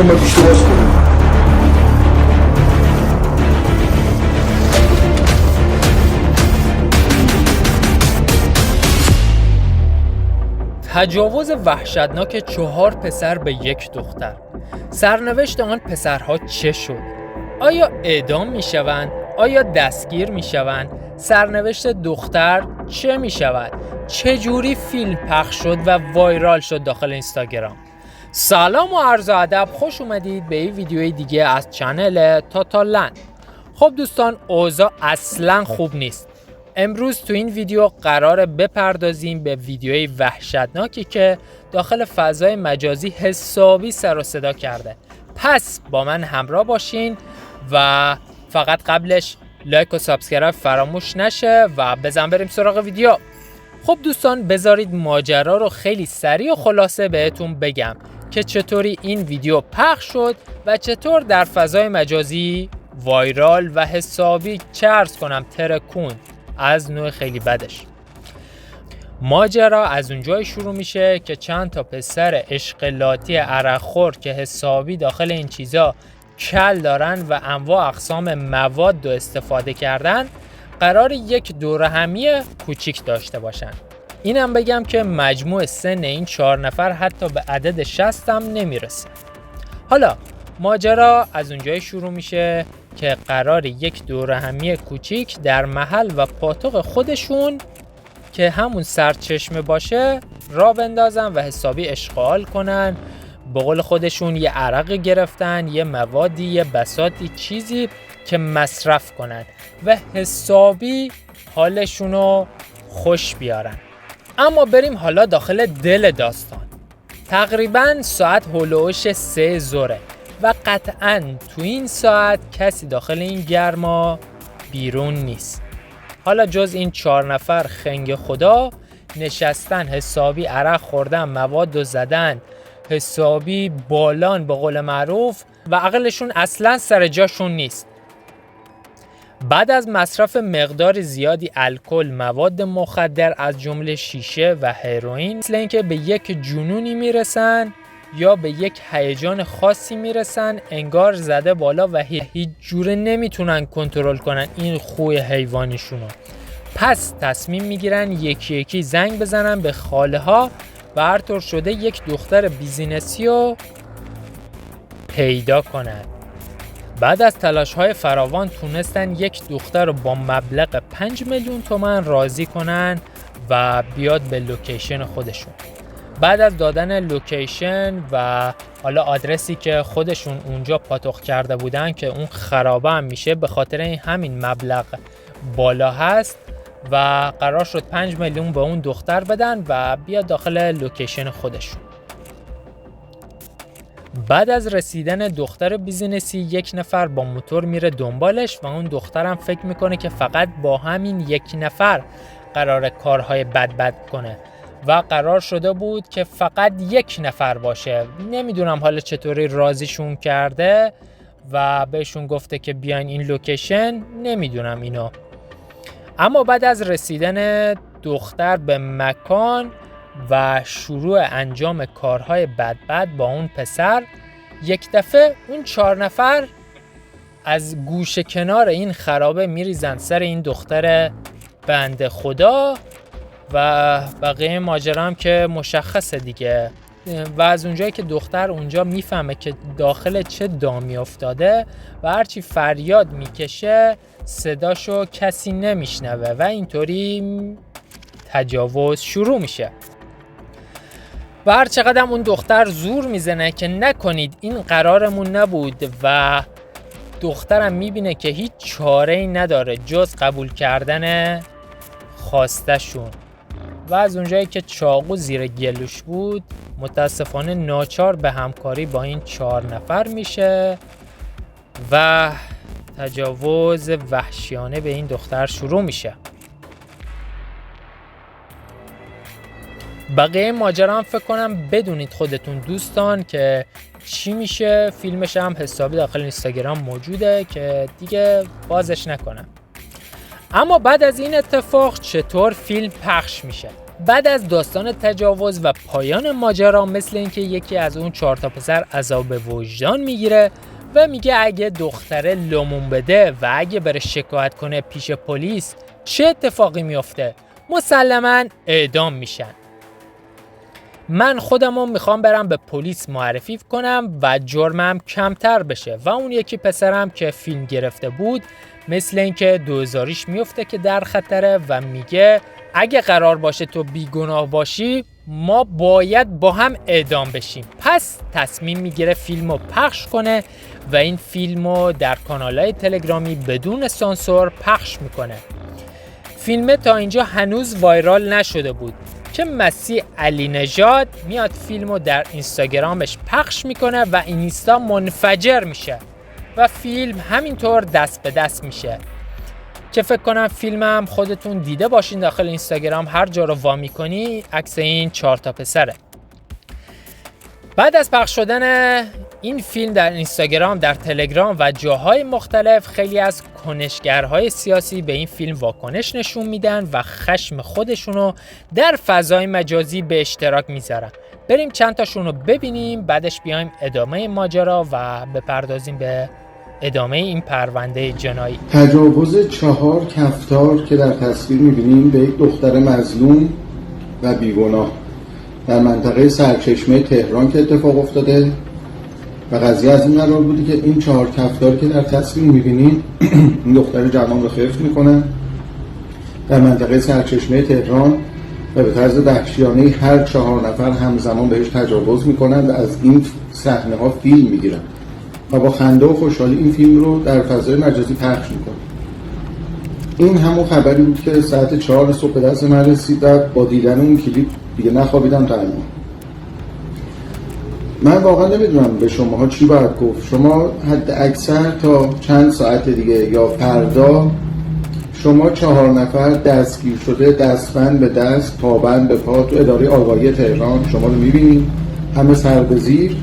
گفتم باید بیشتر باز کنیم. تجاوز وحشتناک 4 پسر به 1 دختر. سرنوشت آن پسرها چه شد؟ آیا اعدام می شوند؟ آیا دستگیر می شوند؟ سرنوشت دختر چه می شود؟ چجوری فیلم پخش شد و وایرال شد داخل اینستاگرام؟ سلام و عرض ادب، خوش اومدید به این ویدیوی دیگه از چنل تاتالند. خب دوستان، اوضاع اصلا خوب نیست. امروز تو این ویدیو قراره بپردازیم به ویدیوی وحشتناکی که داخل فضای مجازی حسابی سر و صدا کرده. پس با من همراه باشین و فقط قبلش لایک و سابسکرایب فراموش نشه و بزن بریم سراغ ویدیو. خب دوستان، بذارید ماجرا رو خیلی سریع و خلاصه بهتون بگم که چطوری این ویدیو پخش شد و چطور در فضای مجازی وایرال و حسابی چه عرض کنم ترکون از نوع خیلی بدش. ماجرا از اونجای شروع میشه که چند تا پسر اشغالاتی عرقخور که حسابی داخل این چیزا کل دارن و انواع اقسام مواد رو استفاده کردن، قرار یک دوره همی کوچیک داشته باشن. اینم بگم که مجموع سن این 4 نفر حتی به عدد 60 هم نمیرسه. حالا ماجرا از اونجای شروع میشه که قرار یک دوره همی کوچیک در محل و پاتوق خودشون که همون سرچشمه باشه را بندازن و حسابی اشغال کنن. به قول خودشون یه عرق گرفتن، یه موادی، یه بساطی، چیزی که مصرف کنن و حسابی حالشونو خوش بیارن. اما بریم حالا داخل دل داستان. تقریبا ساعت هلوش 3 ظهره و قطعاً تو این ساعت کسی داخل این گرما بیرون نیست. حالا جز این 4 نفر خنگ خدا نشستن، حسابی عرق خوردن، مواد رو زدن، حسابی بالان به قول معروف و عقلشون اصلا سر جاشون نیست. بعد از مصرف مقدار زیادی الکل، مواد مخدر از جمله شیشه و هروئین، مثل اینکه به یک جنونی میرسن یا به یک هیجان خاصی میرسن، انگار زده بالا و هیچ جوره نمیتونن کنترل کنن این خوی حیوانیشونو. پس تصمیم میگیرن یکی یکی زنگ بزنن به خاله ها و هر طور شده یک دختر بیزینسی رو پیدا کنن. بعد از تلاش های فراوان تونستن یک دختر رو با مبلغ 5 میلیون تومان راضی کنن و بیاد به لوکیشن خودشون. بعد از دادن لوکیشن و حالا آدرسی که خودشون اونجا پاتوق کرده بودن که اون خرابه هم میشه به خاطر این همین مبلغ بالا هست و قرار شد 5 میلیون به اون دختر بدن و بیاد داخل لوکیشن خودشون. بعد از رسیدن دختر بیزینسی یک نفر با موتور میره دنبالش و اون دخترم فکر میکنه که فقط با همین یک نفر قرار کارهای بد کنه و قرار شده بود که فقط یک نفر باشه. نمیدونم حالا چطوری راضیشون کرده و بهشون گفته که بیاین این لوکیشن، نمیدونم اینو. اما بعد از رسیدن دختر به مکان و شروع انجام کارهای بد با اون پسر، یک دفعه اون 4 نفر از گوشه کنار این خرابه میریزن سر این دختر بنده خدا و بقیه ماجرا هم که مشخصه دیگه. و از اونجایی که دختر اونجا میفهمه که داخل چه دامی افتاده و هرچی فریاد میکشه صداشو کسی نمیشنوه و اینطوری تجاوز شروع میشه. و هر چقدر اون دختر زور میزنه که نکنید این قرارمون نبود و دخترم میبینه که هیچ چاره‌ای نداره جز قبول کردن خواستشون و از اونجایی که چاقو زیر گلوش بود متاسفانه ناچار به همکاری با این 4 نفر میشه و تجاوز وحشیانه به این دختر شروع میشه. بقیه ماجرا هم فکر کنم بدونید خودتون دوستان که چی میشه. فیلمش هم حسابی داخل اینستاگرام موجوده که دیگه بازش نکنم. اما بعد از این اتفاق چطور فیلم پخش میشه؟ بعد از داستان تجاوز و پایان ماجرا مثل اینکه یکی از اون 4 تا پسر عذاب وجدان میگیره و میگه اگه دختره لمون بده و اگه بره شکایت کنه پیش پلیس چه اتفاقی میفته؟ مسلماً اعدام میشن. من خودمو میخوام برم به پلیس معرفی کنم و جرمم کمتر بشه و اون یکی پسرم که فیلم گرفته بود مثل اینکه 2000ش میفته که در خطره و میگه اگه قرار باشه تو بیگناه باشی ما باید با هم اعدام بشیم. پس تصمیم میگیره فیلمو پخش کنه و این فیلمو در کانالهای تلگرامی بدون سانسور پخش میکنه. فیلم تا اینجا هنوز وایرال نشده بود که مسیح علی نژاد میاد فیلمو در اینستاگرامش پخش میکنه و اینستا منفجر میشه و فیلم همینطور دست به دست میشه که فکر کنم فیلمم خودتون دیده باشین. داخل اینستاگرام هر جا رو وا میکنی عکس این 4 تا پسره. بعد از پخش شدن این فیلم در اینستاگرام، در تلگرام و جاهای مختلف خیلی از کنشگرهای سیاسی به این فیلم واکنش نشون میدن و خشم خودشونو در فضای مجازی به اشتراک میذارن. بریم چند تاشون رو ببینیم بعدش بیایم ادامه ماجرا و بپردازیم به ادامه این پرونده جنایی. تجاوز 4 کفتار که در تصویر میبینیم به یک دختر مظلوم و بیگناه در منطقه سرچشمه تهران که اتفاق افتاده و قضیه از این قرار بوده که این 4 کفتار که در تصویر میبینیم این دختر جوان رو خفت میکنن در منطقه سرچشمه تهران و به طرز وحشیانه هر 4 نفر همزمان بهش تجاوز میکنن و از این صحنه ها فیلم میگیرن و با خنده و خوشحالی این فیلم رو در فضای مجازی پخش میکنن. این همون خبری بود که ساعت 4 صبح به دست من رسید و با دیدن اون کلیپ دیگه نخوابیدم تا الان. من واقعا نمیدونم به شماها چی باید گفت. شما حد اکثر تا چند ساعت دیگه یا فردا شما 4 نفر دستگیر شده دستبند به دست پابند به پا تو اداره آگاهی تهران شما رو میبینید همه سر به زیر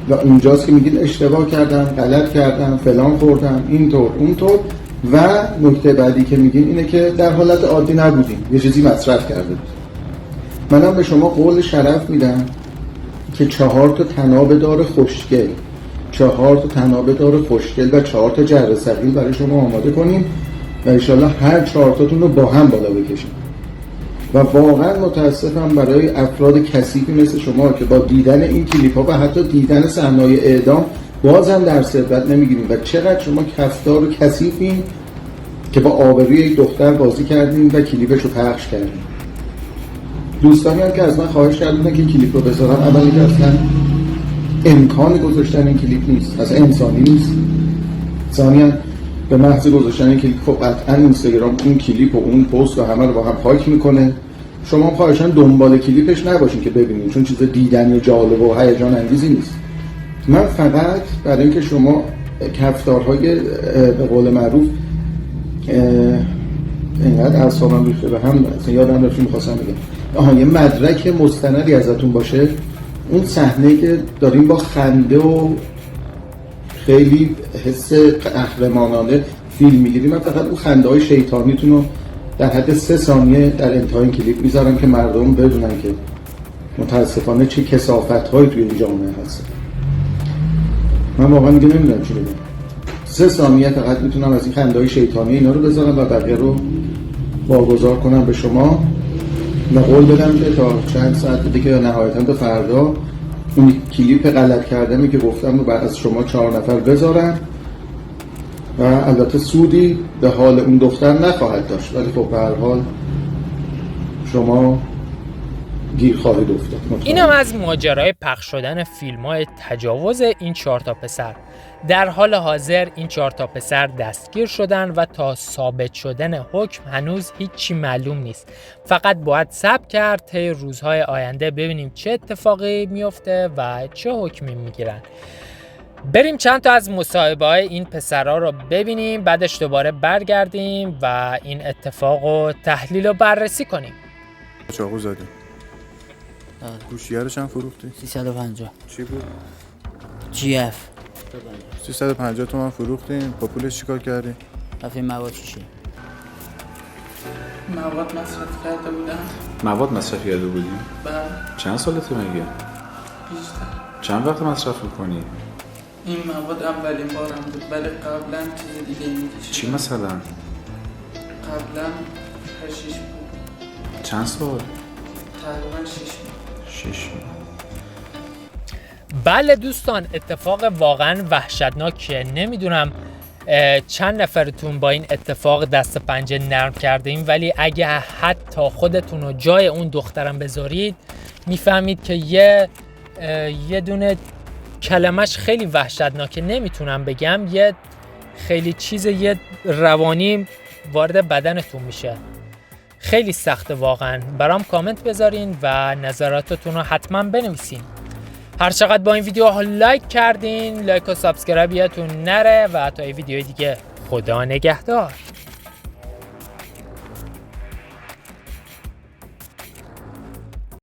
و اونجاست که میگید اشتباه کردم، غلط کردم، فلان خوردم، اینطور اونطور و نکته بعدی که میگین اینه که در حالت عادی نبودیم، یه چیزی مصرف کرده بود. منم به شما قول شرف میدم که 4 تا تنابه‌دار خوشگل 4 تا تنابه‌دار خوشگل و 4 تا جره ثقیل برای شما آماده کنیم و انشالله هر 4 تاتون رو با هم بالا بکشیم. و واقعا متاسفم برای افراد کثیفی مثل شما که با دیدن این کلیپ ها و حتی دیدن صحنه‌های اعدام بازم در ثبت نمیگیریم و چقدر شما کفتار و کثیفین که با آبروی یک دختر بازی کردیم و کلیپش رو پخش کردیم. دوستانی هم که از من خواهش کردن که کلیپ رو بذارم، اولی که اصلا امکان گذاشتن این کلیپ نیست، اصلا انسانی نیست. ثانیاً به محض گذاشتن این کلیپ خب قطعا اینستاگرام اون کلیپ و اون پست و همه رو با هم پاک میکنه. شما خواهشاً دنبال کلیپش نباشین که ببینید، چون چیز دیدنی و جالب و هیجان انگیزی نیست. من فقط برای اینکه شما کفتارهای به قول معروف اینقدر اعصابم ریخته به هم، اصلا یادم رفت می‌خواستم بگم یه مدرک مستندی ازتون باشه، اون صحنه که داریم با خنده و خیلی حس قهرمانانه فیلم میگیریم، من فقط اون خنده های شیطانیتون رو در حد 3 ثانیه در انتهای این کلیپ میذارم که مردم بدونن که متاسفانه چه کثافت هایی توی این جامعه هست. من واقعا دیگه نمیدونم چی بگم. 3 ثانیه فقط میتونم از این خنده های شیطانی اینا رو بذارم و بقیه رو واگذار کنم به شما و قول بدم که تا چند ساعت دیگه یا نهایتاً تا فردا اون کلیپ غلط کردمی که گفتم رو بعد از شما 4 نفر بذارم و البته سودی به حال اون دختر نخواهد داشت، ولی خب به هر حال شما گیر خواهید افتاد. اینم از ماجرای پخش شدن فیلم‌های تجاوز این 4 تا پسر. در حال حاضر این 4 تا پسر دستگیر شدن و تا ثابت شدن حکم هنوز هیچی معلوم نیست. فقط باید صبر کرد طی روزهای آینده ببینیم چه اتفاقی میفته و چه حکمی میگیرن. بریم چند تا از مصاحبه‌های این پسرها رو ببینیم، بعدش دوباره برگردیم و این اتفاق رو تحلیل و بررسی کنیم. چاقو زدی؟ گوشیارش هم فروختی؟ 350. چی بود؟ جی اف 350 تومن فروختین. با پولش چیکار کردی؟ رفتیم مواد شیشه. مواد مصرف کرده بودم. مواد مصرف کرده بودی؟ بله. چند سالته مگه؟ 18. چند وقت مصرف میکنی؟ این مواد اولین بارم بود، ولی قبلا چیز دیگه میکشیدم. چی مثلا؟ قبلا هشیش بود. چند سال؟ تقریبا 6 ماه. 6 ماه. بله دوستان، اتفاق واقعا وحشتناکیه. نمیدونم چند نفرتون با این اتفاق دست پنجه نرم کردیم، ولی اگه حتی خودتون رو جای اون دخترم بذارید میفهمید که یه دونه کلمش خیلی وحشتناکه. نمیتونم بگم، یه خیلی یه روانی وارد بدنتون میشه. خیلی سخته واقعا. برام کامنت بذارین و نظراتتون رو حتما بنویسین. هر چقدر با این ویدیو لایک کردین، لایک و سابسکرایب یادتون نره و تا این ویدیو دیگه خدا نگهدار.